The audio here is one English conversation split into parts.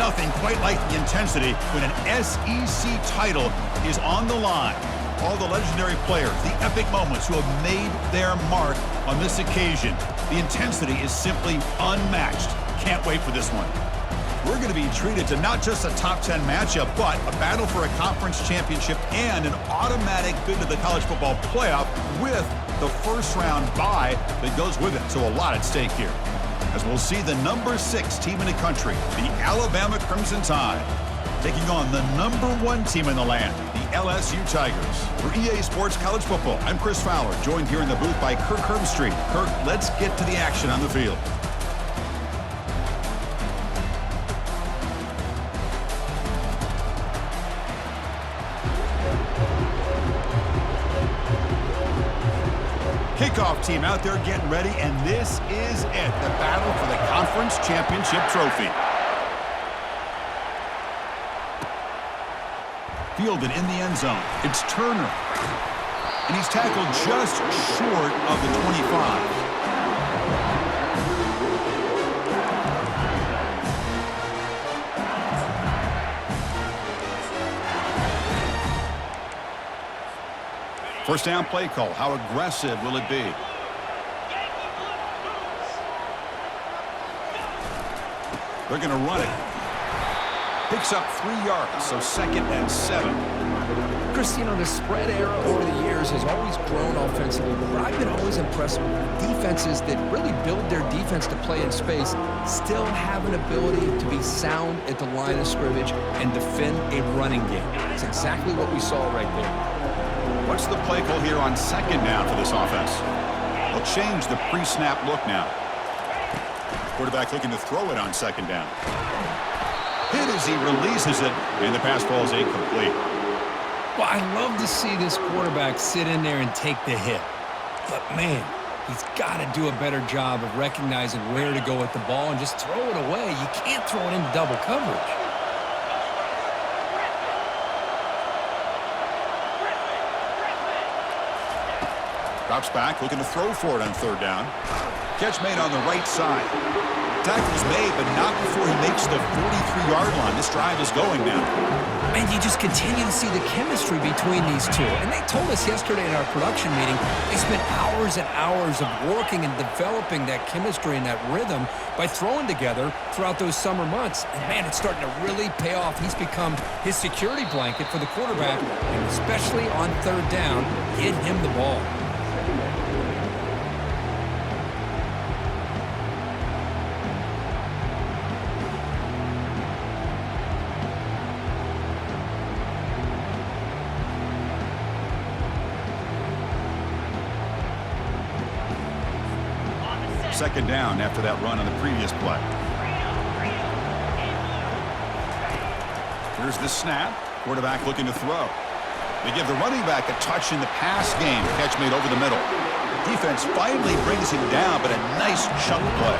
nothing quite like the intensity when an SEC title is on the line. All the legendary players, the epic moments who have made their mark on this occasion. The intensity is simply unmatched. Can't wait for this one. We're going to be treated to not just a top 10 matchup, but a battle for a conference championship and an automatic bid to the college football playoff with the first round bye that goes with it. So a lot at stake here. As we'll see the number 6 team in the country, the Alabama Crimson Tide, taking on the number 1 team in the land, the LSU Tigers. For EA Sports College Football, I'm Chris Fowler, joined here in the booth by Kirk Herbstreit. Kirk, let's get to the action on the field. Kickoff team out there getting ready, and this is it, the battle for the conference championship trophy. Fielded in the end zone. It's Turner. And he's tackled just short of the 25. First down play call. How aggressive will it be? They're going to run it. Picks up 3 yards, so 2nd and 7. Chris, you know, the spread era over the years has always grown offensively, but I've been always impressed with defenses that really build their defense to play in space, still have an ability to be sound at the line of scrimmage and defend a running game. It's exactly what we saw right there. What's the play call here on 2nd down for this offense? They'll change the pre-snap look now. Quarterback looking to throw it on 2nd down. Hit as he releases it, and the pass ball is incomplete. Well, I love to see this quarterback sit in there and take the hit. But, man, he's got to do a better job of recognizing where to go with the ball and just throw it away. You can't throw it into double coverage. Drops back, looking to throw for it on 3rd down. Catch made on the right side. Tackle's made, but not before he makes the 43-yard line. This drive is going now. And you just continue to see the chemistry between these two. And they told us yesterday in our production meeting, they spent hours and hours of working and developing that chemistry and that rhythm by throwing together throughout those summer months. And, man, it's starting to really pay off. He's become his security blanket for the quarterback, and especially on 3rd down, get him the ball. Second down after that run on the previous play. Here's the snap. Quarterback looking to throw. They give the running back a touch in the pass game. Catch made over the middle. Defense finally brings him down, but a nice chunk play.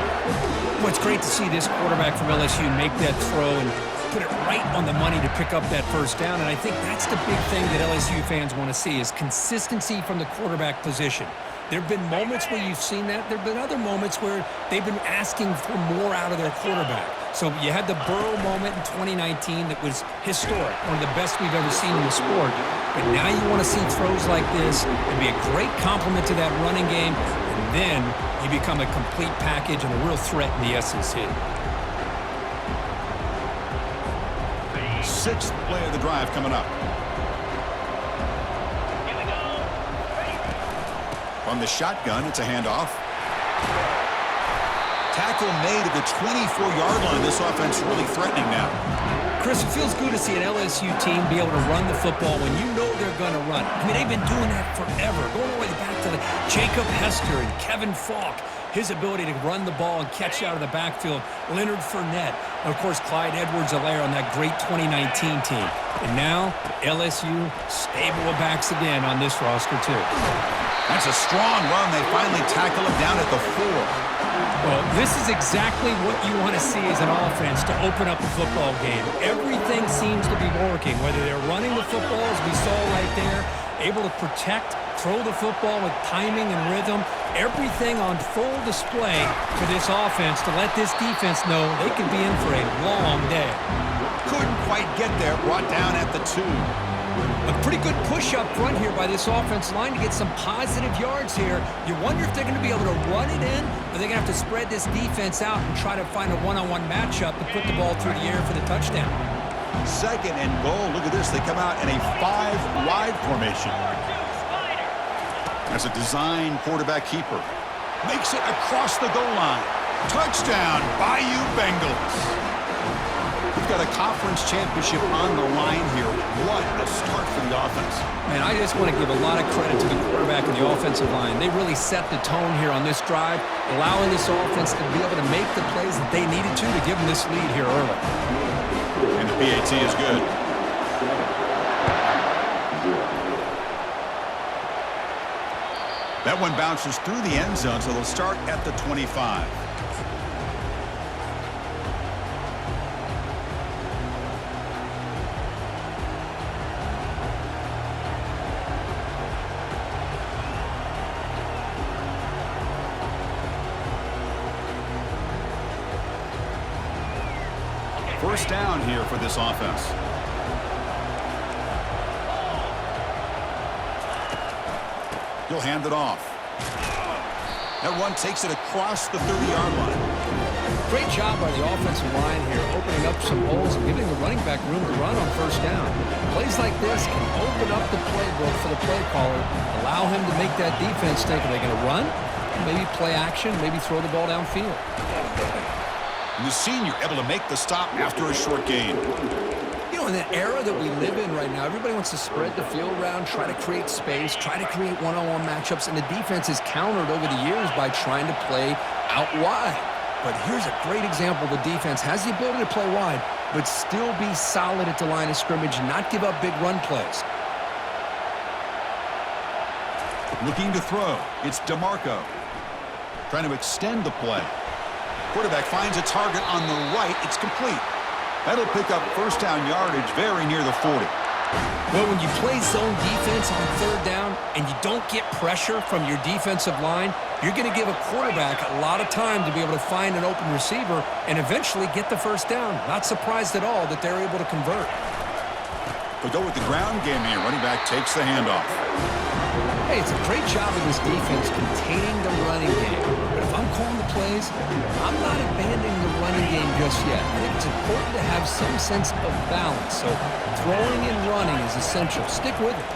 Well, it's great to see this quarterback from LSU make that throw and put it right on the money to pick up that first down. And I think that's the big thing that LSU fans want to see is consistency from the quarterback position. There have been moments where you've seen that. There have been other moments where they've been asking for more out of their quarterback. So you had the Burrow moment in 2019 that was historic, one of the best we've ever seen in the sport. But now you want to see throws like this and be a great complement to that running game, and then you become a complete package and a real threat in the SEC. 6th play of the drive coming up. On the shotgun, it's a handoff. Tackle made at the 24-yard line. This offense really threatening now. Chris, it feels good to see an LSU team be able to run the football when you know they're going to run. I mean, they've been doing that forever, going all the way back to Jacob Hester and Kevin Falk. His ability to run the ball and catch out of the backfield, Leonard Fournette, and, of course, Clyde Edwards-Helaire on that great 2019 team. And now, LSU stable of backs again on this roster, too. That's a strong run. They finally tackle him down at the 4. Well, this is exactly what you want to see as an offense to open up the football game. Everything seems to be working, whether they're running the football, as we saw right there, able to protect, throw the football with timing and rhythm, everything on full display for this offense to let this defense know they can be in for a long day. quite get there. Brought down at the 2. A pretty good push up front here by this offense line to get some positive yards here. You wonder if they're going to be able to run it in, or they're going to have to spread this defense out and try to find a one-on-one matchup to put the ball through the air for the touchdown. 2nd and goal. Look at this. They come out in a 5-wide formation. As a design quarterback keeper. Makes it across the goal line. Touchdown, Bayou Bengals. We've got a conference championship on the line here. What a start for the offense. Man, I just want to give a lot of credit to the quarterback and the offensive line. They really set the tone here on this drive, allowing this offense to be able to make the plays that they needed to give them this lead here early. And the PAT is good. That one bounces through the end zone, so they'll start at the 25. First down here for this offense. He'll hand it off. That one takes it across the 30-yard line. Great job by the offensive line here, opening up some holes and giving the running back room to run on first down. Plays like this can open up the playbook for the play caller, allow him to make that defense think, are they going to run? Maybe play action, maybe throw the ball downfield. And the senior able to make the stop after a short gain. You know, in the era that we live in right now, everybody wants to spread the field around, try to create space, try to create one-on-one matchups, and the defense is countered over the years by trying to play out wide. But here's a great example. The defense has the ability to play wide, but still be solid at the line of scrimmage and not give up big run plays. Looking to throw. It's DeMarco. Trying to extend the play. Quarterback finds a target on the right. It's complete. That'll pick up first down yardage very near the 40. Well, when you play zone defense on third down and you don't get pressure from your defensive line, you're going to give a quarterback a lot of time to be able to find an open receiver and eventually get the first down. Not surprised at all that they're able to convert. They'll go with the ground game here. Running back takes the handoff. Hey, it's a great job of this defense containing the running game. But if I'm calling the plays, I'm not abandoning the running game just yet. I think it's important to have some sense of balance. So throwing and running is essential. Stick with it.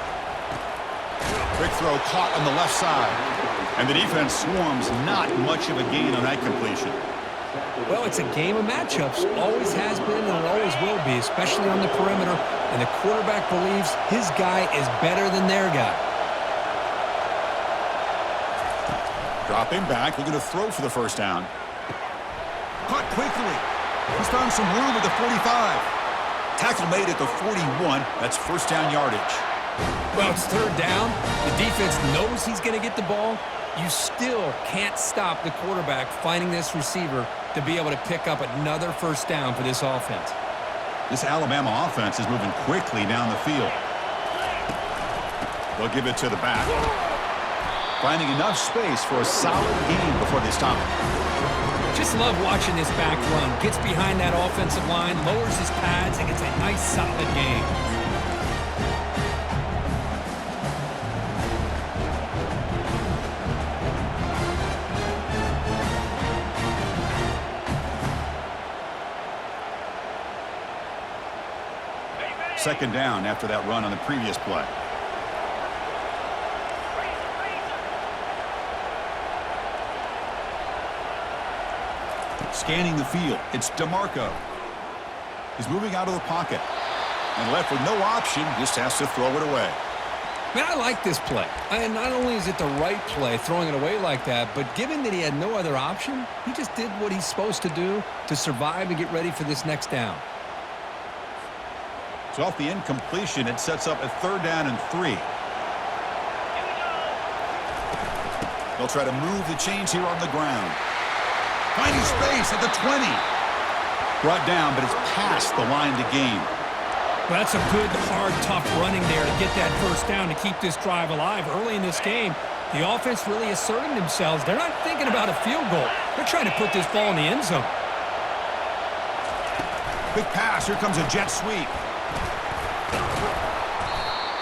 Quick throw caught on the left side. And the defense swarms, not much of a gain on that completion. Well, it's a game of matchups. Always has been and it always will be, especially on the perimeter. And the quarterback believes his guy is better than their guy. Dropping back, looking to throw for the first down. Caught quickly. He's found some room at the 45. Tackle made at the 41. That's first down yardage. Well, it's third down. The defense knows he's going to get the ball. You still can't stop the quarterback finding this receiver to be able to pick up another first down for this offense. This Alabama offense is moving quickly down the field. They'll give it to the back. Finding enough space for a solid gain before they stop it. Just love watching this back run. Gets behind that offensive line, lowers his pads, and gets a nice solid gain. Second down after that run on the previous play. Scanning the field, it's DeMarco. He's moving out of the pocket. And left with no option, just has to throw it away. Man, I like this play. And not only is it the right play, throwing it away like that, but given that he had no other option, he just did what he's supposed to do to survive and get ready for this next down. So off the incompletion, it sets up a third down and 3. They'll try to move the chains here on the ground. Finding space at the 20. Brought down, but it's past the line to gain. Well, that's a good, hard, tough running there to get that first down to keep this drive alive. Early in this game, the offense really asserting themselves. They're not thinking about a field goal. They're trying to put this ball in the end zone. Quick pass. Here comes a jet sweep.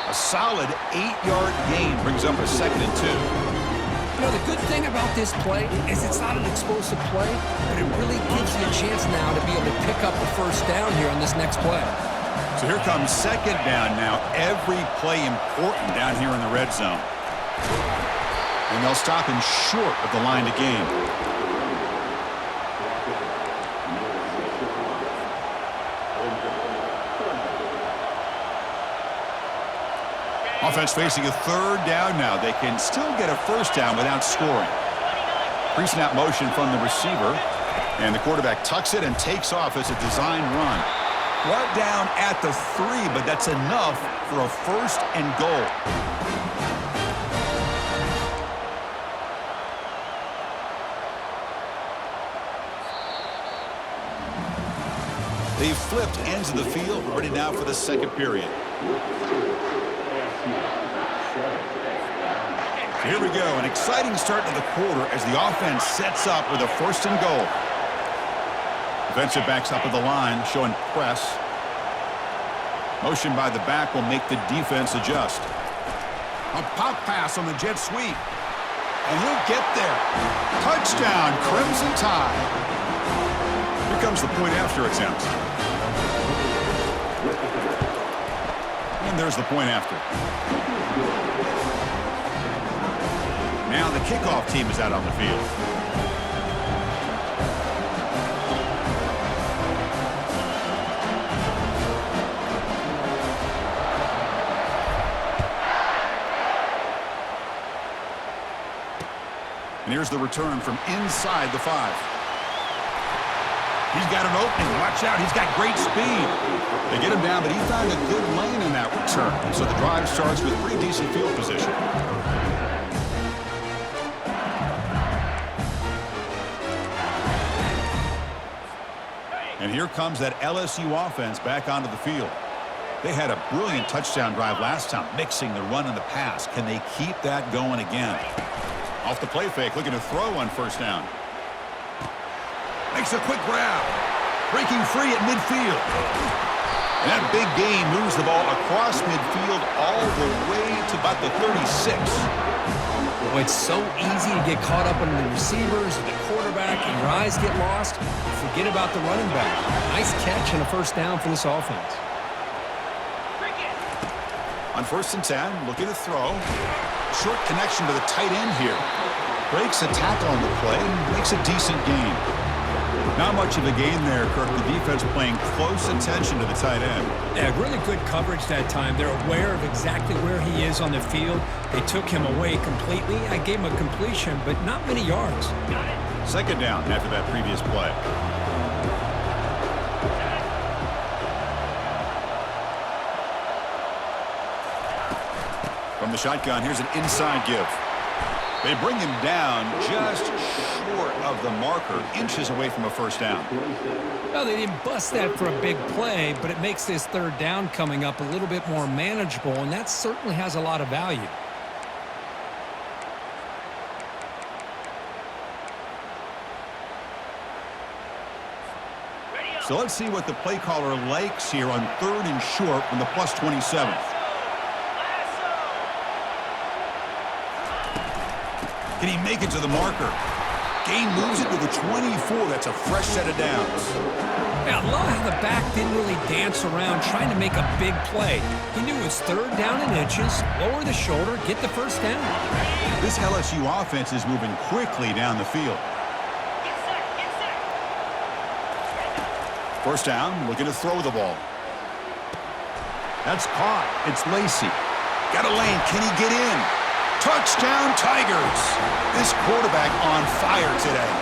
A solid 8-yard gain brings up a 2nd and 2. You know, the good thing about this play is it's not an explosive play, but it really gives you a chance now to be able to pick up the first down here on this next play. So here comes 2nd down now. Every play important down here in the red zone. And they'll stop him short of the line to gain. Offense facing a 3rd down now. They can still get a first down without scoring. Pre-snap motion from the receiver. And the quarterback tucks it and takes off as a design run. Brought down at the 3, but that's enough for a 1st and goal. They've flipped ends of the field, ready now for the 2nd period. Here we go, an exciting start to the quarter as the offense sets up with a 1st and goal. Defensive backs up at the line, showing press. Motion by the back will make the defense adjust. A pop pass on the jet sweep. And he'll get there. Touchdown, Crimson Tide. Here comes the point after attempt. And there's the point after. Now the kickoff team is out on the field. And here's the return from inside the 5. He's got an opening. Watch out. He's got great speed. They get him down, but he found a good lane in that return. So the drive starts with pretty decent field position. And here comes that LSU offense back onto the field. They had a brilliant touchdown drive last time, mixing the run and the pass. Can they keep that going again? Off the play fake, looking to throw on 1st down. Makes a quick grab. Breaking free at midfield. And that big gain moves the ball across midfield all the way to about the 36. Well, it's so easy to get caught up on the receivers and the quarterback, and your eyes get lost. Forget about the running back. Nice catch and a 1st down for this offense. On 1st and 10, looking to throw. Short connection to the tight end here. Breaks a tackle on the play and makes a decent gain. Not much of a gain there, Kirk. The defense paying close attention to the tight end. Yeah, really good coverage that time. They're aware of exactly where he is on the field. They took him away completely. I gave him a completion, but not many yards. 2nd down after that previous play. From the shotgun, here's an inside give. They bring him down just short of the marker, inches away from a 1st down. Well, they didn't bust that for a big play, but it makes this 3rd down coming up a little bit more manageable, and that certainly has a lot of value. So let's see what the play caller likes here on 3rd and short from the +27. Can he make it to the marker? Gain moves it to the 24. That's a fresh set of downs. Yeah, I love how the back didn't really dance around trying to make a big play. He knew it was 3rd down in inches, lower the shoulder, get the 1st down. This LSU offense is moving quickly down the field. 1st down, looking to throw the ball. That's caught. It's Lacey. Got a lane. Can he get in? Touchdown, Tigers. This quarterback on fire today.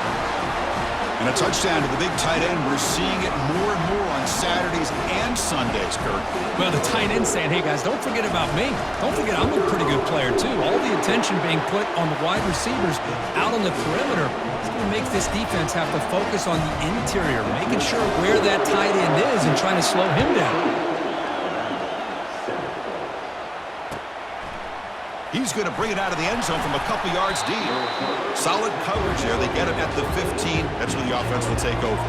And a touchdown to the big tight end. We're seeing it more and more on Saturdays and Sundays, Kirk. Well, the tight end saying, hey, guys, don't forget about me. Don't forget I'm a pretty good player, too. All the attention being put on the wide receivers out on the perimeter. It's going to make this defense have to focus on the interior, making sure where that tight end is and trying to slow him down. He's going to bring it out of the end zone from a couple yards deep. Solid coverage there. They get him at the 15. That's where the offense will take over.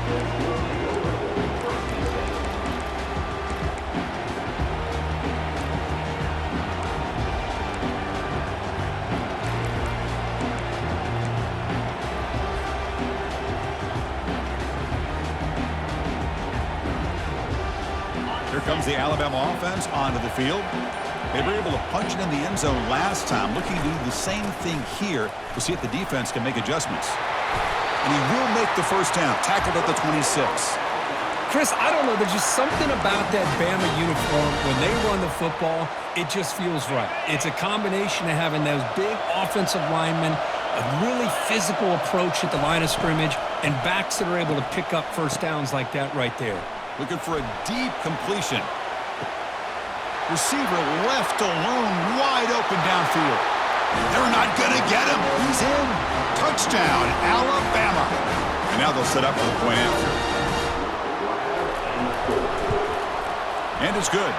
Here comes the Alabama offense onto the field. They were able to punch it in the end zone last time. Looking to do the same thing here to see if the defense can make adjustments. And he will make the first down. Tackled at the 26. Chris, I don't know. There's just something about that Bama uniform. When they run the football, it just feels right. It's a combination of having those big offensive linemen, a really physical approach at the line of scrimmage, and backs that are able to pick up first downs like that right there. Looking for a deep completion. Receiver left alone, wide open downfield. They're not going to get him. He's in. Touchdown, Alabama. And now they'll set up for the point after. And it's good.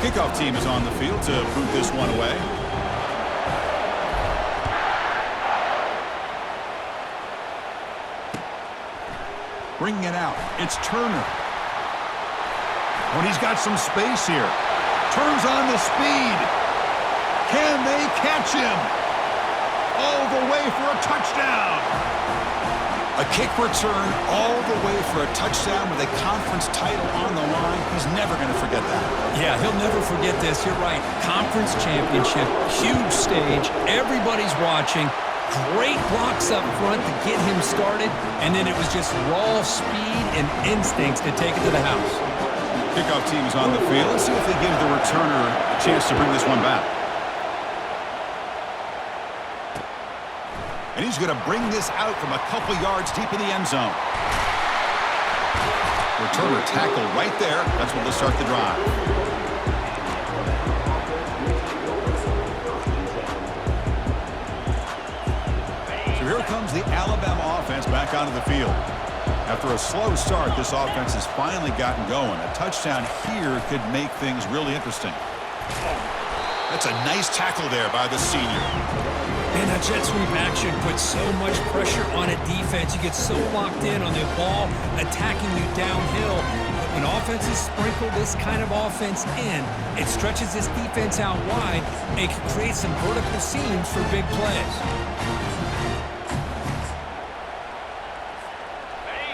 Kickoff team is on the field to boot this one away. Bringing it out. It's Turner. When he's got some space here. Turns on the speed. Can they catch him? All the way for a touchdown. A kick return all the way for a touchdown with a conference title on the line. He's never going to forget that. Yeah, he'll never forget this. You're right. Conference championship, huge stage. Everybody's watching. Great blocks up front to get him started, and then it was just raw speed and instincts to take it to the house. Kickoff team is on the field. Let's see if they give the returner a chance to bring this one back. And he's going to bring this out from a couple yards deep in the end zone. Returner tackle right there. That's when they'll start the drive. Here comes the Alabama offense back onto the field. After a slow start, this offense has finally gotten going. A touchdown here could make things really interesting. That's a nice tackle there by the senior. And that jet sweep action puts so much pressure on a defense. You get so locked in on the ball attacking you downhill. But when offenses sprinkle this kind of offense in, it stretches this defense out wide and can create some vertical seams for big plays.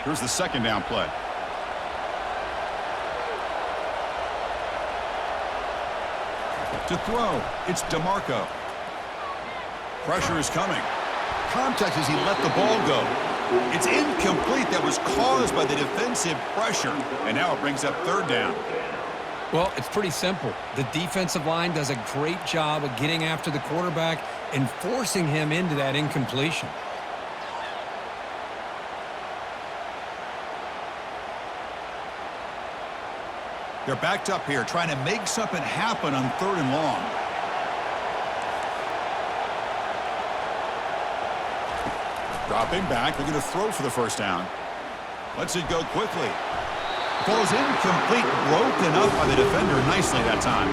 Here's the second down play. To throw, it's DeMarco. Pressure is coming. Contact as he let the ball go. It's incomplete. That was caused by the defensive pressure. And now it brings up third down. Well, it's pretty simple. The defensive line does a great job of getting after the quarterback and forcing him into that incompletion. They're backed up here, trying to make something happen on third and long. Dropping back, they're going to throw for the first down. Lets it go quickly. Ball's incomplete, broken up by the defender nicely that time.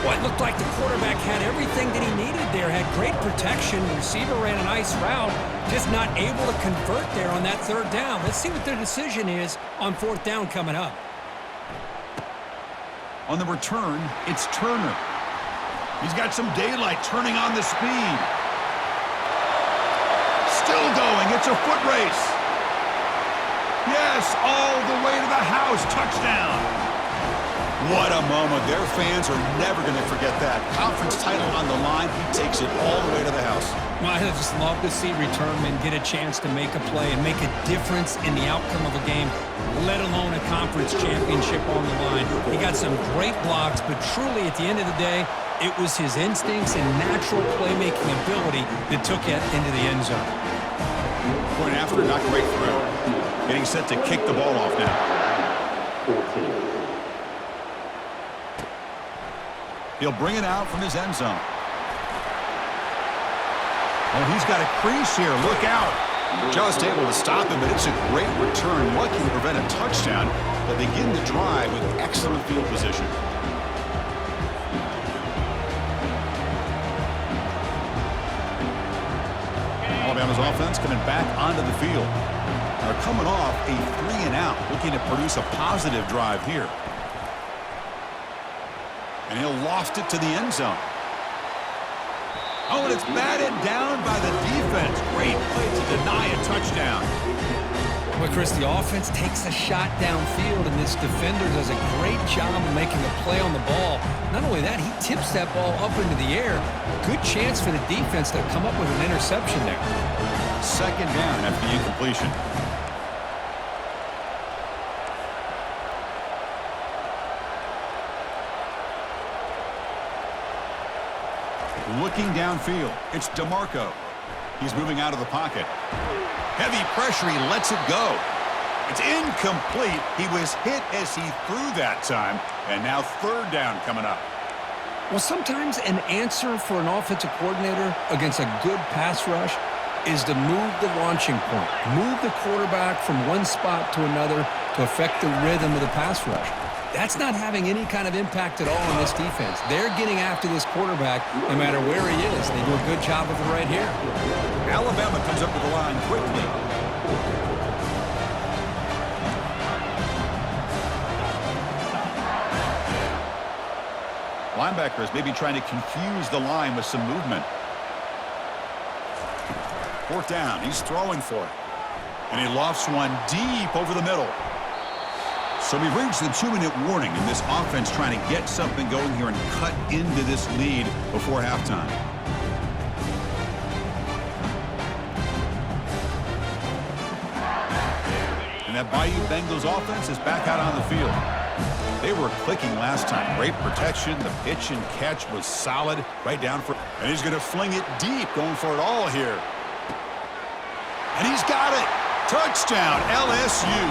Well, it looked like the quarterback had everything that he needed there, had great protection. The receiver ran a nice route, just not able to convert there on that third down. Let's see what their decision is on fourth down coming up. On the return, it's Turner. He's got some daylight, turning on the speed. Still going. It's a foot race. Yes, all the way to the house. Touchdown. What a moment. Their fans are never going to forget that. Conference title on the line. He takes it all the way to the house. Well, I just love to see returnmen get a chance to make a play and make a difference in the outcome of a game, let alone a conference championship on the line. He got some great blocks, but truly at the end of the day, it was his instincts and natural playmaking ability that took it into the end zone. Point after, not great throw. Getting set to kick the ball off now. 14. He'll bring it out from his end zone. Oh, he's got a crease here. Look out. Just able to stop him, but it's a great return. Lucky to prevent a touchdown, but begin the drive with excellent field position. Alabama's offense coming back onto the field. They're coming off a 3-and-out, looking to produce a positive drive here. And he'll loft it to the end zone. Oh, and it's batted down by the defense. Great play to deny a touchdown. Well, Chris, the offense takes a shot downfield, and this defender does a great job of making a play on the ball. Not only that, he tips that ball up into the air. Good chance for the defense to come up with an interception there. Second down after the incompletion. Looking downfield, it's DeMarco. He's moving out of the pocket. Heavy pressure, he lets it go. It's incomplete. He was hit as he threw that time, and now third down coming up. Well, sometimes an answer for an offensive coordinator against a good pass rush is to move the launching point, move the quarterback from one spot to another to affect the rhythm of the pass rush. That's not having any kind of impact at all on this defense. They're getting after this quarterback no matter where he is. They do a good job of it right here. Alabama comes up to the line quickly. Linebackers maybe trying to confuse the line with some movement. Fourth down, he's throwing for it. And he lofts one deep over the middle. So we've reached the 2-minute warning, and this offense trying to get something going here and cut into this lead before halftime. And that Bayou Bengals offense is back out on the field. They were clicking last time. Great protection. The pitch and catch was solid right down for. And he's going to fling it deep, going for it all here. And he's got it. Touchdown, LSU.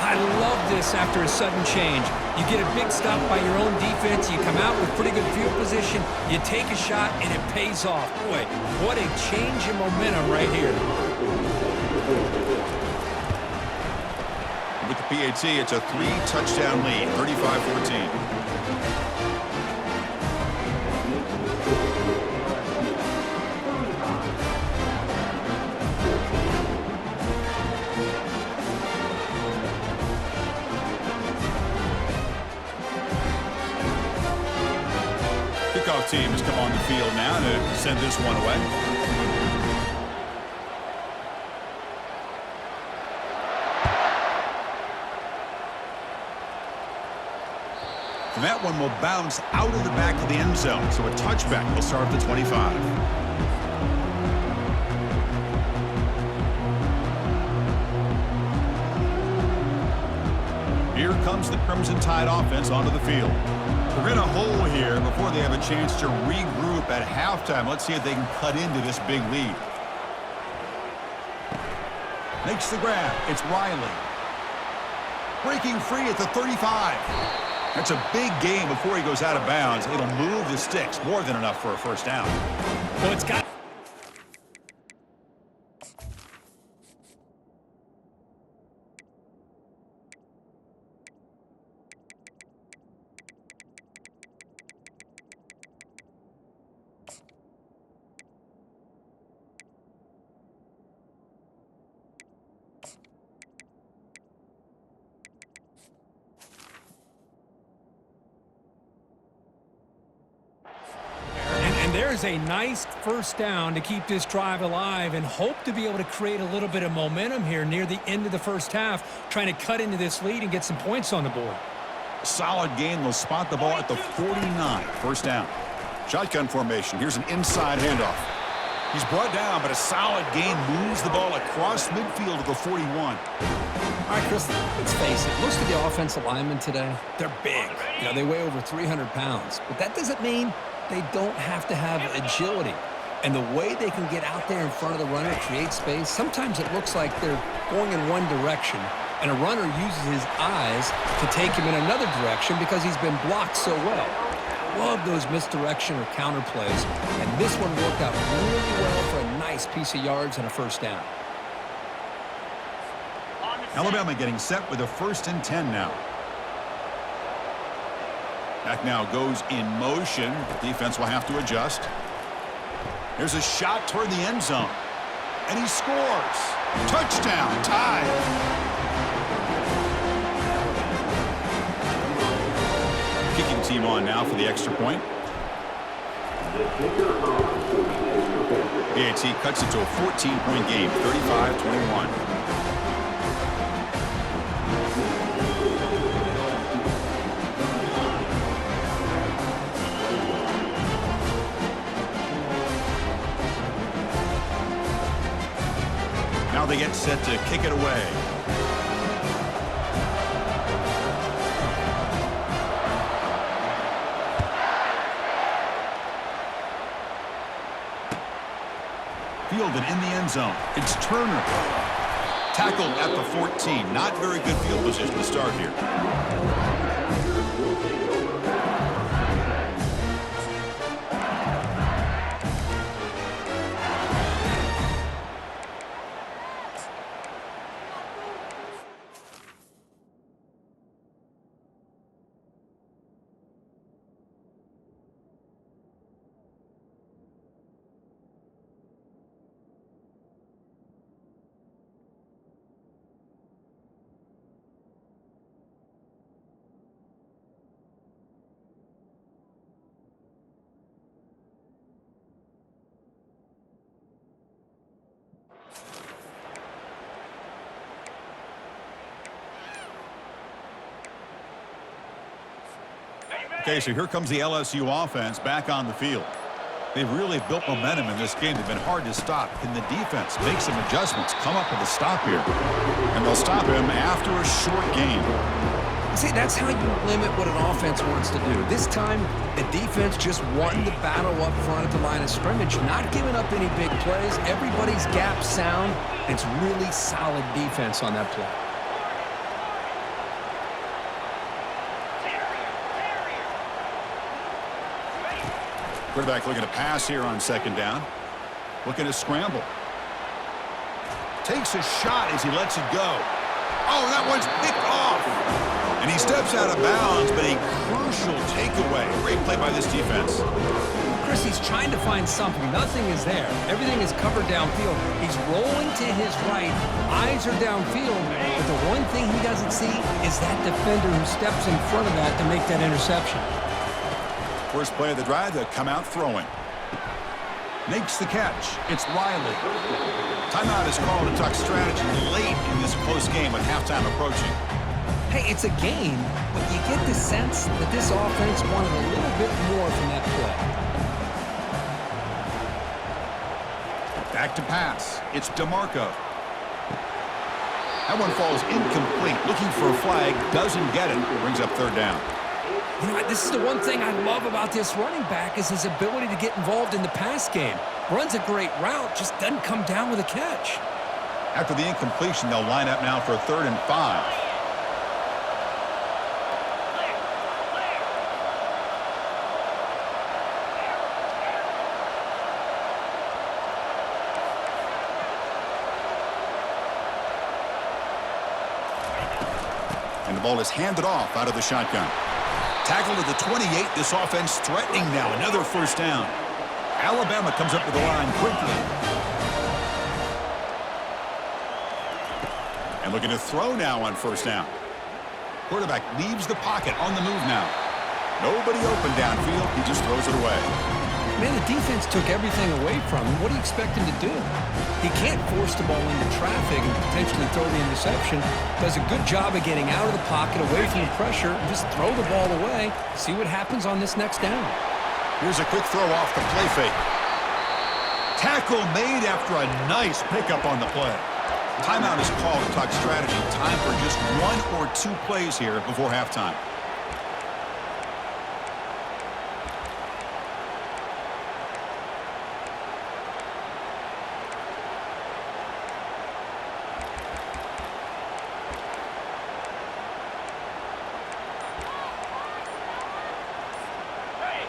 I love this after a sudden change. You get a big stop by your own defense. You come out with pretty good field position. You take a shot, and it pays off. Boy, what a change in momentum right here. With the PAT, it's a 3-touchdown lead, 35-14. Kickoff team has come on the field now to send this one away. And that one will bounce out of the back of the end zone. So a touchback will start at the 25. Here comes the Crimson Tide offense onto the field. We're in a hole here before they have a chance to regroup at halftime. Let's see if they can cut into this big lead. Makes the grab. It's Riley. Breaking free at the 35. That's a big gain before he goes out of bounds. It'll move the sticks. More than enough for a first down. Well, it's got... There's a nice first down to keep this drive alive and hope to be able to create a little bit of momentum here near the end of the first half, trying to cut into this lead and get some points on the board. Solid gain. They'll spot the ball at the 49. First down. Shotgun formation. Here's an inside handoff. He's brought down, but a solid gain moves the ball across midfield to the 41. All right, Chris, let's face it. Most of the offensive linemen today, they're big. You know, they weigh over 300 pounds. But that doesn't mean they don't have to have agility. And the way they can get out there in front of the runner, create space, sometimes it looks like they're going in one direction, and a runner uses his eyes to take him in another direction because he's been blocked so well. Love those misdirection or counter plays, and this one worked out really well for a nice piece of yards and a first down. Alabama getting set with a 1st and 10 now. Back now goes in motion. The defense will have to adjust. There's a shot toward the end zone. And he scores. Touchdown, Tide. Kicking team on now for the extra point. BAT cuts it to a 14-point game, 35-21. set to kick it away. Fielded in the end zone. It's Turner. Tackled at the 14. Not very good field position to start here. Okay, so here comes the LSU offense back on the field. They've really built momentum in this game. They've been hard to stop. Can the defense make some adjustments, come up with a stop here? And they'll stop him after a short game. See, that's how you limit what an offense wants to do. This time, the defense just won the battle up front at the line of scrimmage, not giving up any big plays. Everybody's gap sound. It's really solid defense on that play. Quarterback looking to pass here on second down. Looking to scramble. Takes a shot as he lets it go. Oh, that one's picked off. And he steps out of bounds, but a crucial takeaway. Great play by this defense. Chris, he's trying to find something. Nothing is there. Everything is covered downfield. He's rolling to his right. Eyes are downfield. But the one thing he doesn't see is that defender who steps in front of that to make that interception. First play of the drive, they'll come out throwing. Makes the catch. It's Riley. Timeout is called to talk strategy late in this close game with halftime approaching. Hey, it's a game, but you get the sense that this offense wanted a little bit more from that play. Back to pass. It's DeMarco. That one falls incomplete. Looking for a flag. Doesn't get it. Brings up third down. You know, this is the one thing I love about this running back is his ability to get involved in the pass game. Runs a great route, just doesn't come down with a catch. After the incompletion, they'll line up now for a 3rd and 5. And the ball is handed off out of the shotgun. Tackled at the 28. This offense threatening now. Another first down. Alabama comes up to the line quickly. And looking to throw now on first down. Quarterback leaves the pocket on the move now. Nobody open downfield. He just throws it away. Man, the defense took everything away from him. What do you expect him to do? He can't force the ball into traffic and potentially throw the interception. Does a good job of getting out of the pocket, away from the pressure, and just throw the ball away. See what happens on this next down. Here's a quick throw off the play fake. Tackle made after a nice pickup on the play. Timeout is called to talk strategy. Time for just 1 or 2 plays here before halftime.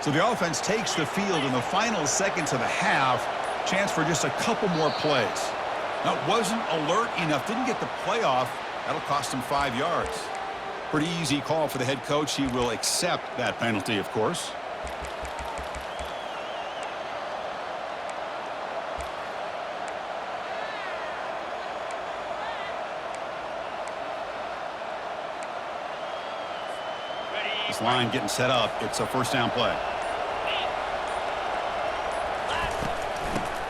So the offense takes the field in the final seconds of the half. Chance for just a couple more plays. Now, wasn't alert enough. Didn't get the playoff. That'll cost him 5 yards. Pretty easy call for the head coach. He will accept that penalty, of course. This line getting set up. It's a first down play.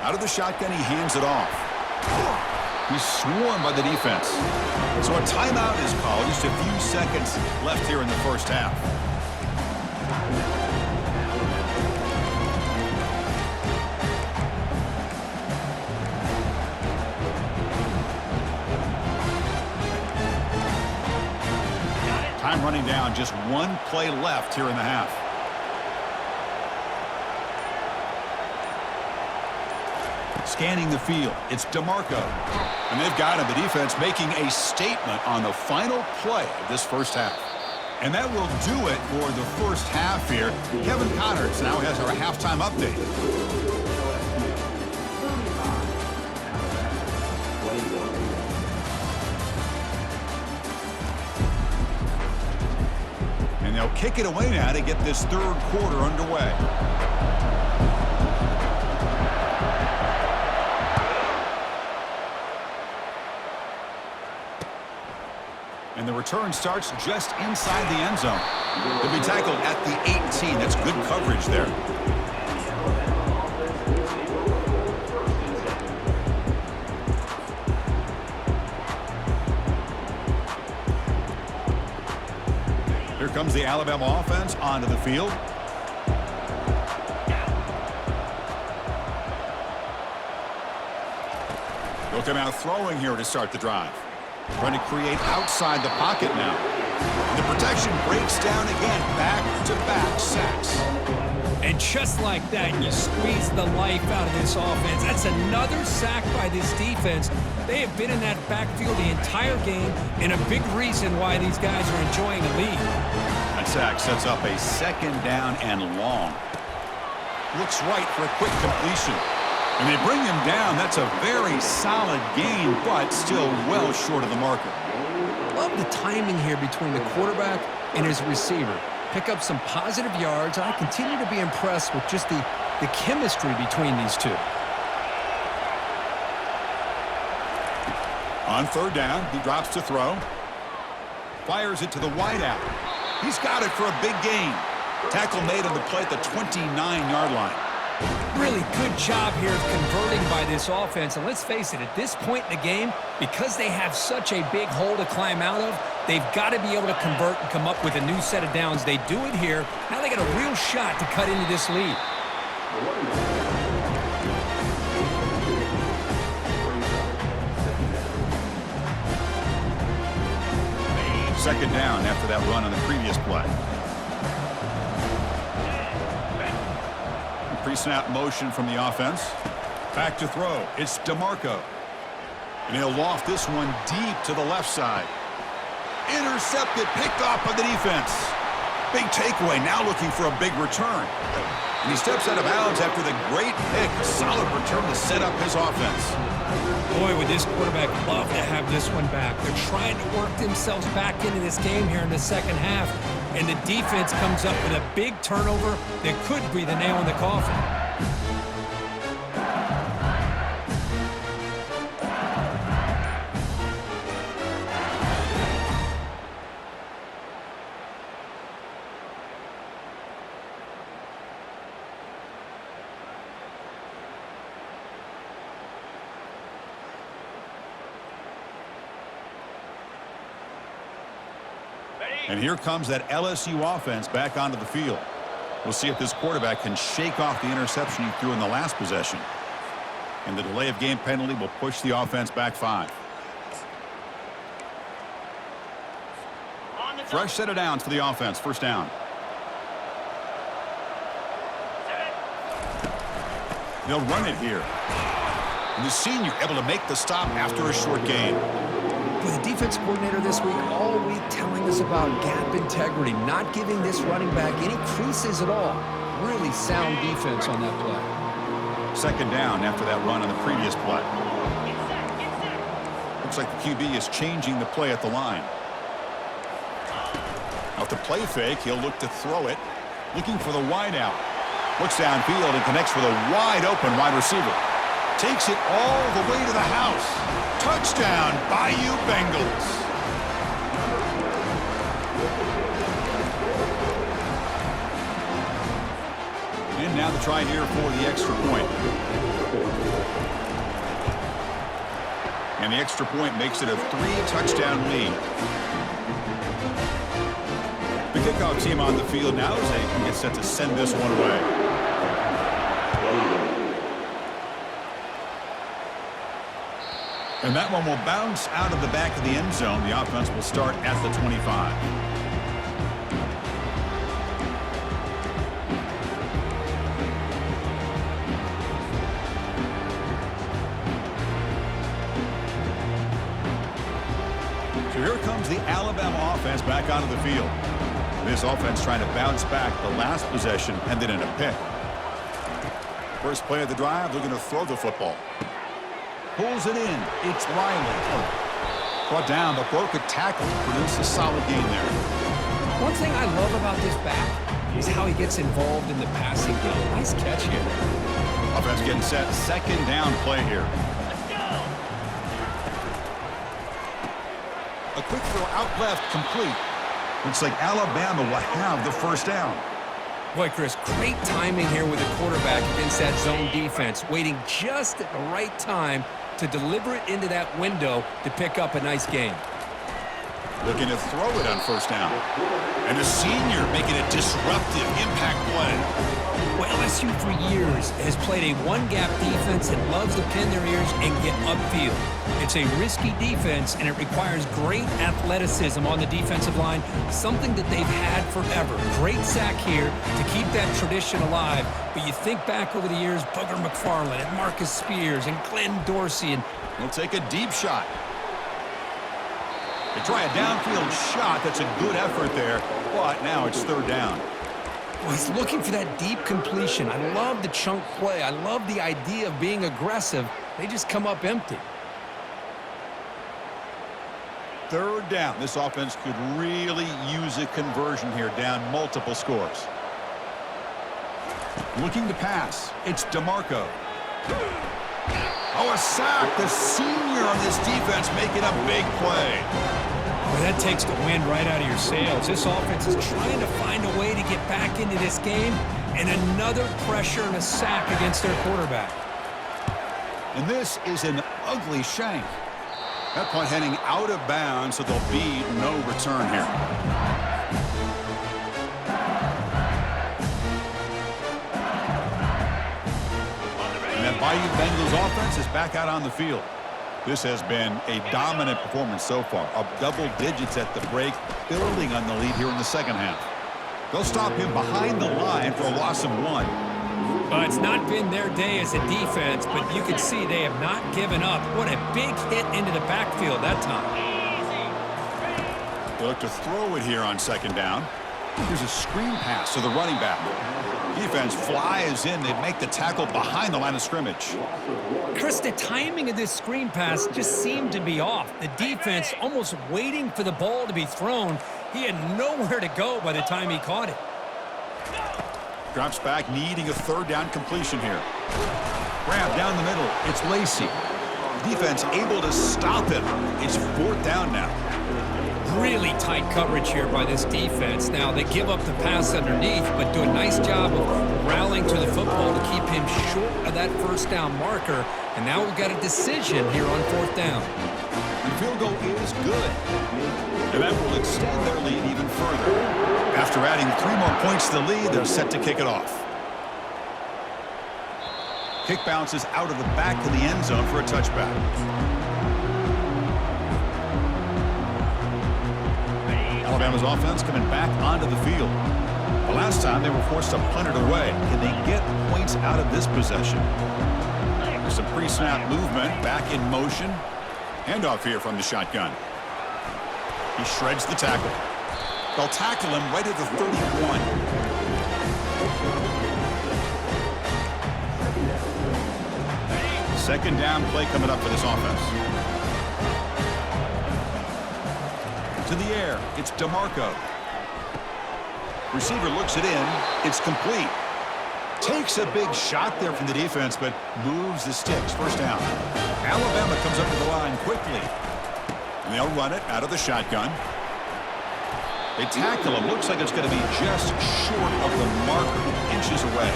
Out of the shotgun, he hands it off. He's swarmed by the defense. So a timeout is called. Just a few seconds left here in the first half. Time running down, just one play left here in the half. Scanning the field, it's DeMarco. And they've got him, the defense making a statement on the final play of this first half. And that will do it for the first half here. Kevin Connors now has our halftime update. And they'll kick it away now to get this third quarter underway. And the return starts just inside the end zone. They'll be tackled at the 18. That's good coverage there. Here comes the Alabama offense onto the field. They'll come out throwing here to start the drive. Trying to create outside the pocket now. And the protection breaks down again. Back-to-back sacks. And just like that, you squeeze the life out of this offense. That's another sack by this defense. They have been in that backfield the entire game, and a big reason why these guys are enjoying a lead. That sack sets up a second down and long. Looks right for a quick completion. And they bring him down. That's a very solid gain, but still well short of the marker. Love the timing here between the quarterback and his receiver. Pick up some positive yards, and I continue to be impressed with just the chemistry between these two. On third down, he drops to throw. Fires it to the wideout. He's got it for a big gain. Tackle made on the play at the 29-yard line. Really good job here of converting by this offense. And let's face it, at this point in the game, because they have such a big hole to climb out of, they've got to be able to convert and come up with a new set of downs. They do it here. Now they got a real shot to cut into this lead. Second down after that run on the previous play. Pre-snap motion from the offense. Back to throw. It's DeMarco. And he'll loft this one deep to the left side. Intercepted, picked off by the defense. Big takeaway, now looking for a big return. And he steps out of bounds after the great pick. A solid return to set up his offense. Boy, would this quarterback love to have this one back. They're trying to work themselves back into this game here in the second half. And the defense comes up with a big turnover that could be the nail in the coffin. And here comes that LSU offense back onto the field. We'll see if this quarterback can shake off the interception he threw in the last possession. And the delay of game penalty will push the offense back 5. Fresh set of downs for the offense. First down. They'll run it here. And the senior able to make the stop after a short gain. With the defense coordinator this week all week telling us about gap integrity, not giving this running back any creases at all. Really sound defense on that play. Second down after that run on the previous play. Looks like the QB is changing the play at the line. Out the play fake, he'll look to throw it. Looking for the wide out. Looks downfield and connects with a wide open wide receiver. Takes it all the way to the house. Touchdown, Bayou Bengals. And now the try here for the extra point. And the extra point makes it a 3-touchdown lead. The kickoff team on the field now as they get set to send this one away. And that one will bounce out of the back of the end zone. The offense will start at the 25. So here comes the Alabama offense back onto the field. This offense trying to bounce back the last possession, ended in a pick. First play of the drive, they're going to throw the football. Pulls it in. It's Riley. Brought down, but broke a tackle to produce a solid gain there. One thing I love about this back is how he gets involved in the passing game. Nice catch here. Offense getting set. Second down play here. A quick throw out left, complete. Looks like Alabama will have the first down. Boy, Chris, great timing here with the quarterback against that zone defense, waiting just at the right time to deliver it into that window to pick up a nice gain. Looking to throw it on first down. And a senior making a disruptive impact play. Well, LSU for years has played a one-gap defense that loves to pin their ears and get upfield. It's a risky defense, and it requires great athleticism on the defensive line, something that they've had forever. Great sack here to keep that tradition alive. But you think back over the years, Booger McFarland and Marcus Spears and Glenn Dorsey. And He'll take a deep shot. They try a downfield shot. That's a good effort there, but now it's third down. well, he's looking for that deep completion. I love the chunk play. I love the idea of being aggressive. They just come up empty. Third down. This offense could really use a conversion here, down multiple scores. Looking to pass. It's DeMarco. Oh, a sack. The senior on this defense making a big play. Well, that takes the wind right out of your sails. This offense is trying to find a way to get back into this game, and another pressure and a sack against their quarterback. And this is an ugly shank. That punt heading out of bounds, so there'll be no return here. And that Bayou Bengals offense is back out on the field. This has been a dominant performance so far, up double digits at the break, building on the lead here in the second half. They'll stop him behind the line for a loss of 1. Well, it's not been their day as a defense, but you can see they have not given up. What a big hit into the backfield that time. They look to throw it here on second down. Here's a screen pass to the running back. Defense flies in. They make the tackle behind the line of scrimmage. Chris, the timing of this screen pass just seemed to be off. The defense almost waiting for the ball to be thrown. He had nowhere to go by the time he caught it. Drops back, needing a third down completion here. Grab down the middle. It's Lacey. Defense able to stop him. It's fourth down now. Really tight coverage here by this defense. Now, they give up the pass underneath, but do a nice job of rallying to the football to keep him short of that first down marker. And now we've got a decision here on fourth down. The field goal is good. And that will extend their lead even further. After adding 3 more points to the lead, they're set to kick it off. Kick bounces out of the back of the end zone for a touchback. Alabama's offense coming back onto the field. The last time they were forced to punt it away. Can they get points out of this possession? There's some pre-snap movement, back in motion. Handoff here from the shotgun. He shreds the tackle. They'll tackle him right at the 31. Second down play coming up for this offense. To the air, it's DeMarco. Receiver looks it in. It's complete. Takes a big shot there from the defense, but moves the sticks. First down. Alabama comes up to the line quickly. And they'll run it out of the shotgun. They tackle him. Looks like it's going to be just short of the marker, inches away.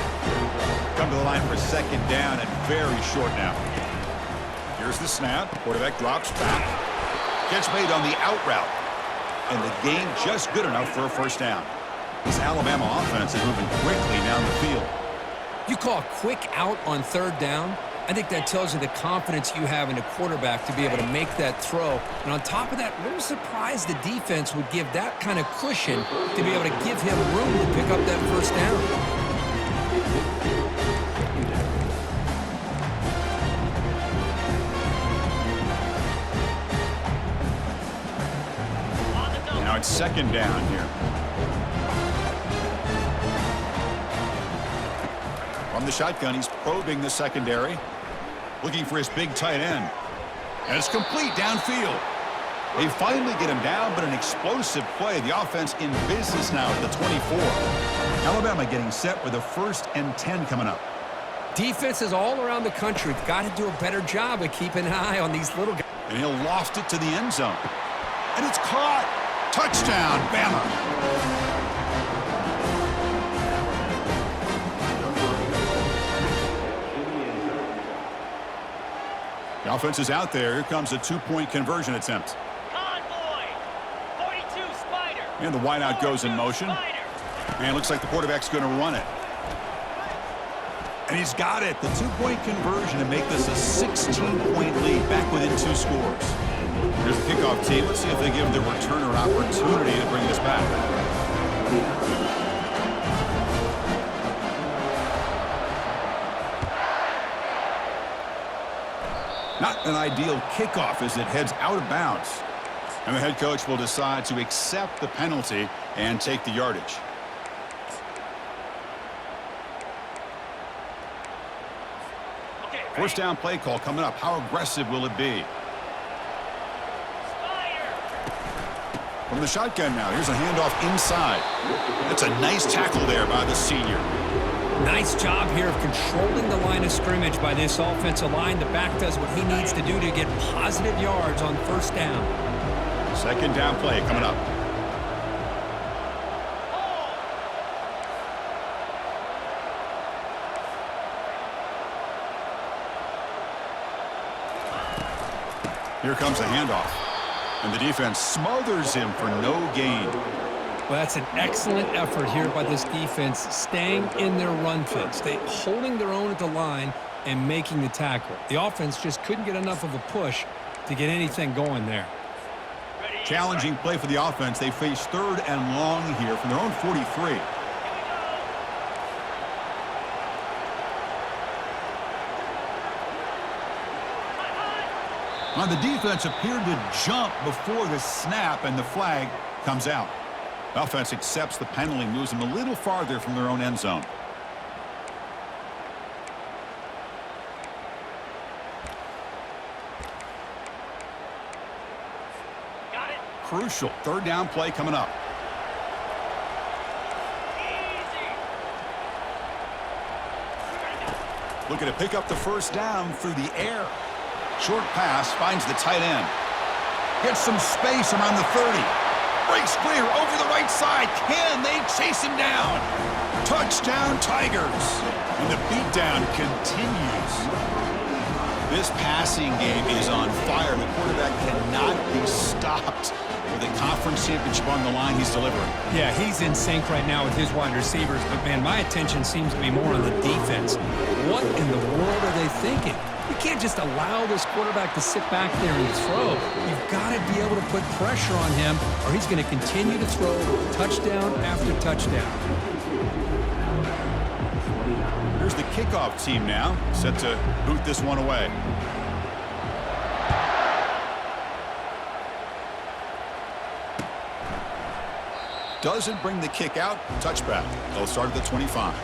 Come to the line for second down and very short now. Here's the snap. Quarterback drops back. Catch made on the out route. And the gain just good enough for a first down. This Alabama offense is moving quickly down the field. You call a quick out on third down? I think that tells you the confidence you have in a quarterback to be able to make that throw. And on top of that, a little surprised the defense would give that kind of cushion to be able to give him room to pick up that first down. Now it's second down here. From the shotgun, he's probing the secondary, looking for his big tight end. And it's complete downfield. They finally get him down, but an explosive play. The offense in business now at the 24. Alabama getting set with a 1st and 10 coming up. Defenses all around the country have got to do a better job of keeping an eye on these little guys. And he'll loft it to the end zone. And it's caught. Touchdown, Bama. The offense is out there. Here comes a 2-point conversion attempt. Convoy, 42 Spider. And the wideout goes in motion. And it looks like the quarterback's going to run it. And he's got it. The 2-point conversion to make this a 16-point lead back within 2 scores. Here's the kickoff team. Let's see if they give the returner an opportunity to bring this back. Not an ideal kickoff as it heads out of bounds. And the head coach will decide to accept the penalty and take the yardage. First down play call coming up. How aggressive will it be? From the shotgun now. Here's a handoff inside. That's a nice tackle there by the senior. Nice job here of controlling the line of scrimmage by this offensive line. The back does what he needs to do to get positive yards on first down. Second down play coming up. Here comes the handoff. And the defense smothers him for no gain. Well, that's an excellent effort here by this defense, staying in their run fits. They holding their own at the line and making the tackle. The offense just couldn't get enough of a push to get anything going there. Challenging play for the offense. They face 3rd and long here from their own 43. Now the defense appeared to jump before the snap, and the flag comes out. The offense accepts the penalty, moves them a little farther from their own end zone. Got it. Crucial 3rd down play coming up. Easy. Looking to pick up the first down through the air. Short pass finds the tight end. Gets some space around the 30. Breaks clear over the right side. Can they chase him down? Touchdown, Tigers. And the beatdown continues. This passing game is on fire. The quarterback cannot be stopped. With a conference championship on the line, he's delivering. Yeah, he's in sync right now with his wide receivers. But, man, my attention seems to be more on the defense. What in the world are they thinking? You can't just allow this quarterback to sit back there and throw. You've got to be able to put pressure on him, or he's going to continue to throw touchdown after touchdown. Here's the kickoff team now, set to boot this one away. Doesn't bring the kick out. Touchback. They'll start at the 25.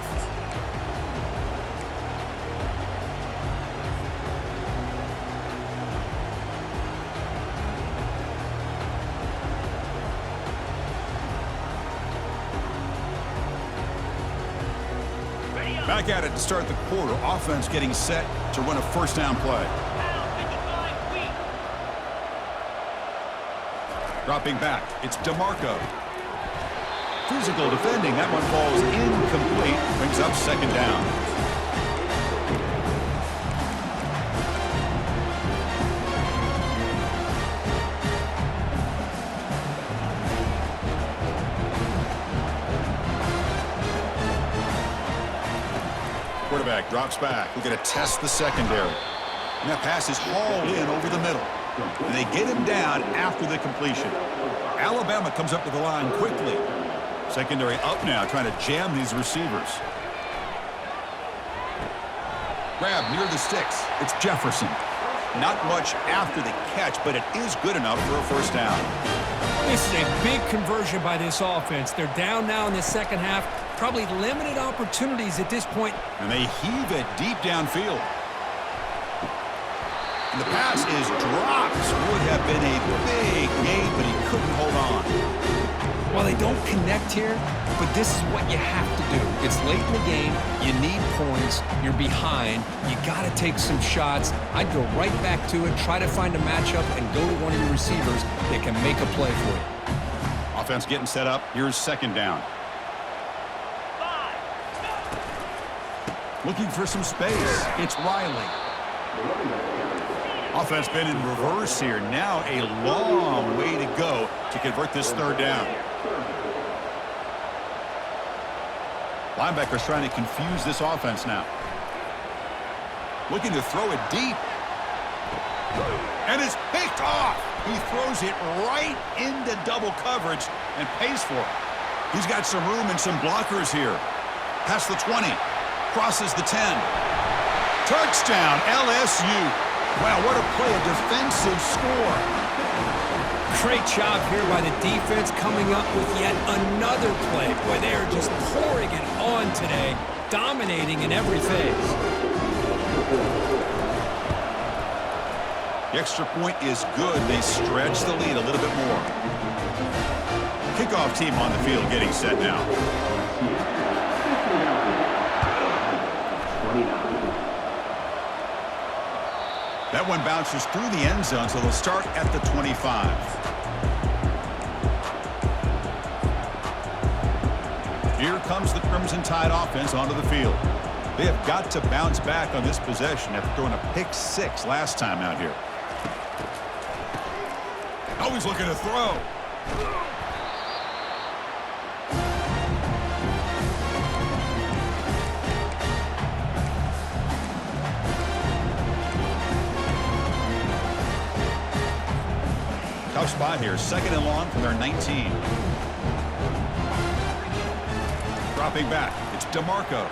Back at it to start the quarter. Offense getting set to run a first down play. Dropping back. It's DeMarco. Physical defending. That one falls incomplete. Brings up second down. Quarterback drops back. We're going to test the secondary. And that pass is hauled in over the middle. And they get him down after the completion. Alabama comes up to the line quickly. Secondary up now, trying to jam these receivers. Grab near the sticks. It's Jefferson. Not much after the catch, but it is good enough for a first down. This is a big conversion by this offense. They're down now in the second half. Probably limited opportunities at this point. And they heave it deep downfield. And the pass is dropped. Would have been a big gain, but he couldn't hold on. Well, they don't connect here, but this is what you have to do. It's late in the game. You need points. You're behind. You got to take some shots. I'd go right back to it, try to find a matchup, and go to one of your receivers that can make a play for you. Offense getting set up. Here's second down. 5. Looking for some space. It's Riley. Offense been in reverse here. Now a long way to go to convert this third down. Linebackers trying to confuse this offense now. Looking to throw it deep. And it's picked off. He throws it right into double coverage and pays for it. He's got some room and some blockers here. Past the 20. Crosses the 10. Touchdown, LSU. Wow, what a play, a defensive score. Great job here by the defense coming up with yet another play. Boy, they're just pouring it on today, dominating in every phase. The extra point is good. They stretch the lead a little bit more. Kickoff team on the field getting set now. 29. That one bounces through the end zone, so they'll start at the 25. Here comes the Crimson Tide offense onto the field. They have got to bounce back on this possession after throwing a pick 6 last time out here. Always looking to throw. Tough spot here. Second and long from their 19. Dropping back. It's DeMarco.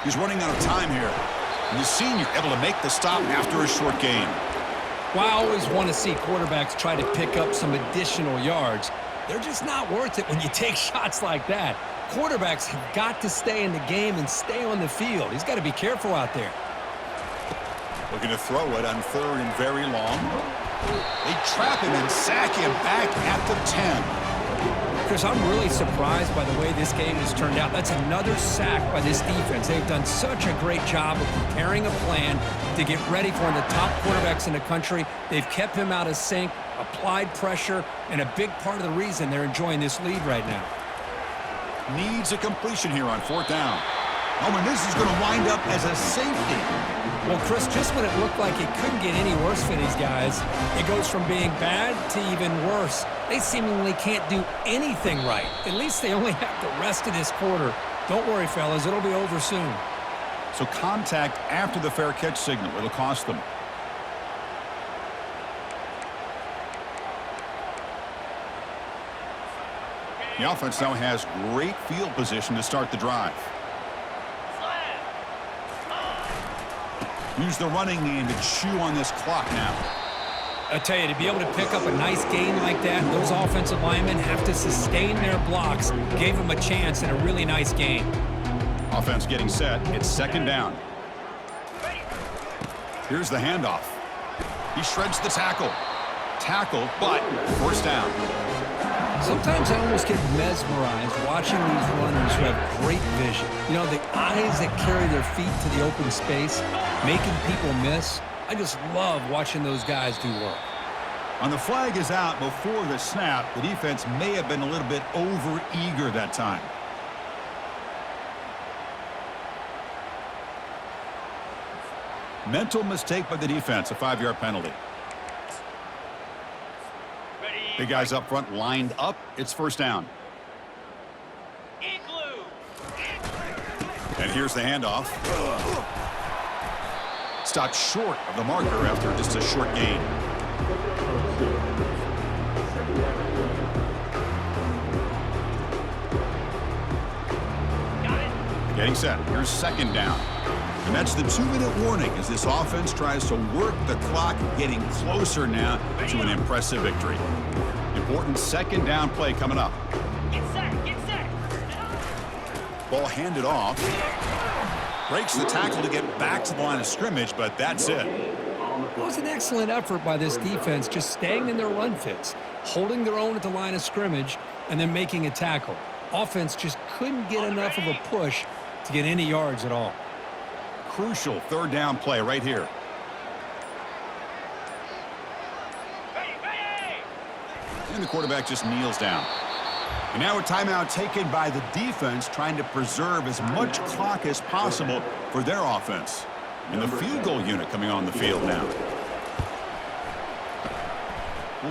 He's running out of time here. And the senior able to make the stop after a short gain. Well, I always want to see quarterbacks try to pick up some additional yards. They're just not worth it when you take shots like that. Quarterbacks have got to stay in the game and stay on the field. He's got to be careful out there. Looking to throw it on third and very long. They trap him and sack him back at the 10. Chris, I'm really surprised by the way this game has turned out. That's another sack by this defense. They've done such a great job of preparing a plan to get ready for one of the top quarterbacks in the country. They've kept him out of sync, applied pressure, and a big part of the reason they're enjoying this lead right now. Needs a completion here on fourth down. Oh, and this is going to wind up as a safety. Well, Chris, just when it looked like it couldn't get any worse for these guys, it goes from being bad to even worse. They seemingly can't do anything right. At least they only have the rest of this quarter. Don't worry, fellas. It'll be over soon. So contact after the fair catch signal. It'll cost them. The offense now has great field position to start the drive. Use the running game to chew on this clock now. I tell you, to be able to pick up a nice gain like that, those offensive linemen have to sustain their blocks. Gave them a chance in a really nice game. Offense getting set. It's second down. Here's the handoff. He shreds the tackle. Tackle, but first down. Sometimes I almost get mesmerized watching these runners who have great vision. You know, the eyes that carry their feet to the open space, making people miss. I just love watching those guys do work. On the flag is out before the snap. The defense may have been a little bit over-eager that time. Mental mistake by the defense, a 5-yard penalty. The guys up front lined up. It's first down. Igloo. And here's the handoff. Stopped short of the marker after just a short gain. Got it. Getting set. Here's second down. And that's the 2-minute warning as this offense tries to work the clock, getting closer now to an impressive victory. Important second down play coming up. Get set, get set. Ball handed off. Breaks the tackle to get back to the line of scrimmage, but that's it. It was an excellent effort by this defense, just staying in their run fits, holding their own at the line of scrimmage, and then making a tackle. Offense just couldn't get enough of a push to get any yards at all. Crucial third down play right here. Ready, ready. And the quarterback just kneels down. And now a timeout taken by the defense, trying to preserve as much clock as possible for their offense. And the field goal unit coming on the field now.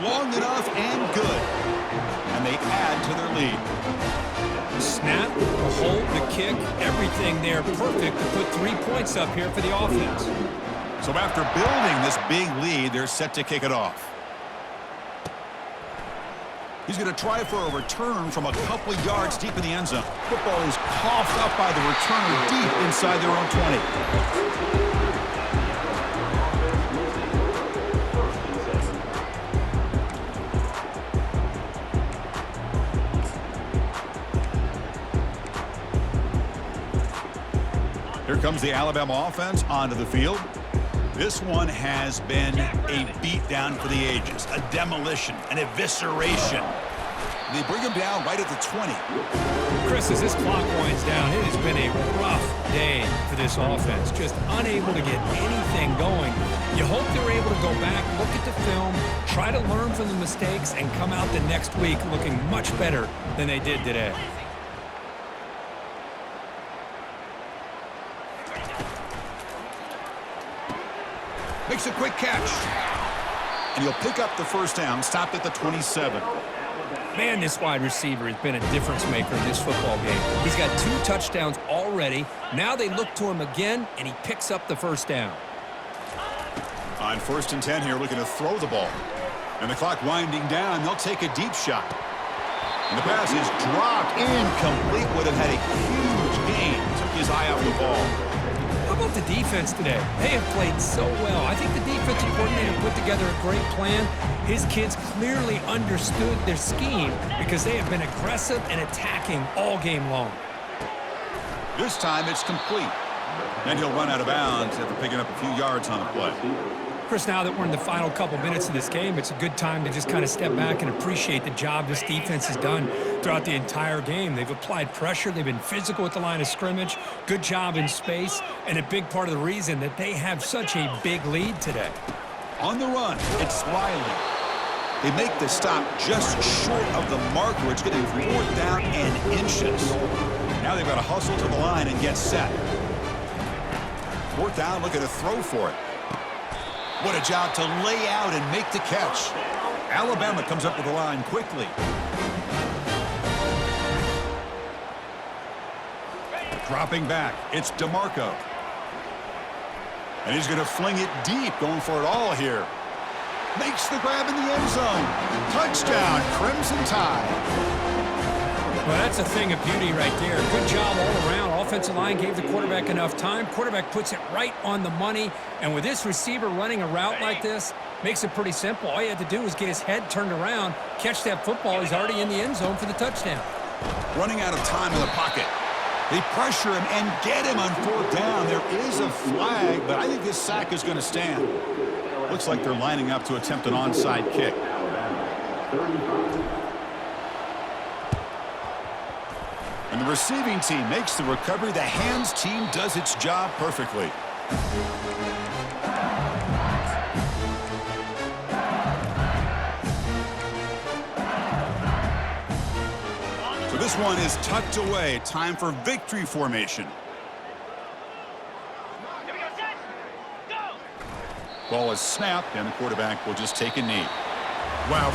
Long enough and good. And they add to their lead. The snap, the hold, the kick, everything there perfect to put 3 points up here for the offense. So after building this big lead, they're set to kick it off. He's going to try for a return from a couple of yards deep in the end zone. Football is coughed up by the returner deep inside their own 20. Here comes the Alabama offense onto the field. This one has been a beatdown for the ages, a demolition, an evisceration. They bring him down right at the 20. Chris, as this clock winds down, it has been a rough day for this offense. Just unable to get anything going. You hope they're able to go back, look at the film, try to learn from the mistakes, and come out the next week looking much better than they did today. Makes a quick catch. And he'll pick up the first down, stopped at the 27. Man, this wide receiver has been a difference maker in this football game. He's got 2 touchdowns already. Now they look to him again, and he picks up the first down. On 1st and 10 here, looking to throw the ball. And the clock winding down, they'll take a deep shot. And the pass is dropped, incomplete. Would have had a huge gain. Took his eye off the ball. How about the defense today? They have played so well. I think the defensive coordinator put together a great plan. His kids clearly understood their scheme because they have been aggressive and attacking all game long. This time it's complete. And he'll run out of bounds after picking up a few yards on the play. Chris, now that we're in the final couple minutes of this game, it's a good time to just kind of step back and appreciate the job this defense has done throughout the entire game. They've applied pressure. They've been physical at the line of scrimmage. Good job in space. And a big part of the reason that they have such a big lead today. On the run, it's Wiley. They make the stop just short of the marker. It's getting 4th down and inches. Now they've got to hustle to the line and get set. 4th down, looking to throw for it. What a job to lay out and make the catch. Alabama comes up with the line quickly. Dropping back, it's DeMarco. And he's going to fling it deep, going for it all here. Makes the grab in the end zone. Touchdown, Crimson Tide. Well, that's a thing of beauty right there. Good job all around. Offensive line gave the quarterback enough time. Quarterback puts it right on the money. And with this receiver running a route like this, makes it pretty simple. All you had to do was get his head turned around, catch that football. He's already in the end zone for the touchdown. Running out of time in the pocket. They pressure him and get him on 4th down. There is a flag, but I think this sack is going to stand. Looks like they're lining up to attempt an onside kick. And the receiving team makes the recovery. The hands team does its job perfectly. So this one is tucked away. Time for victory formation. Here we go, set. Go. Ball is snapped, and the quarterback will just take a knee. Wow, what a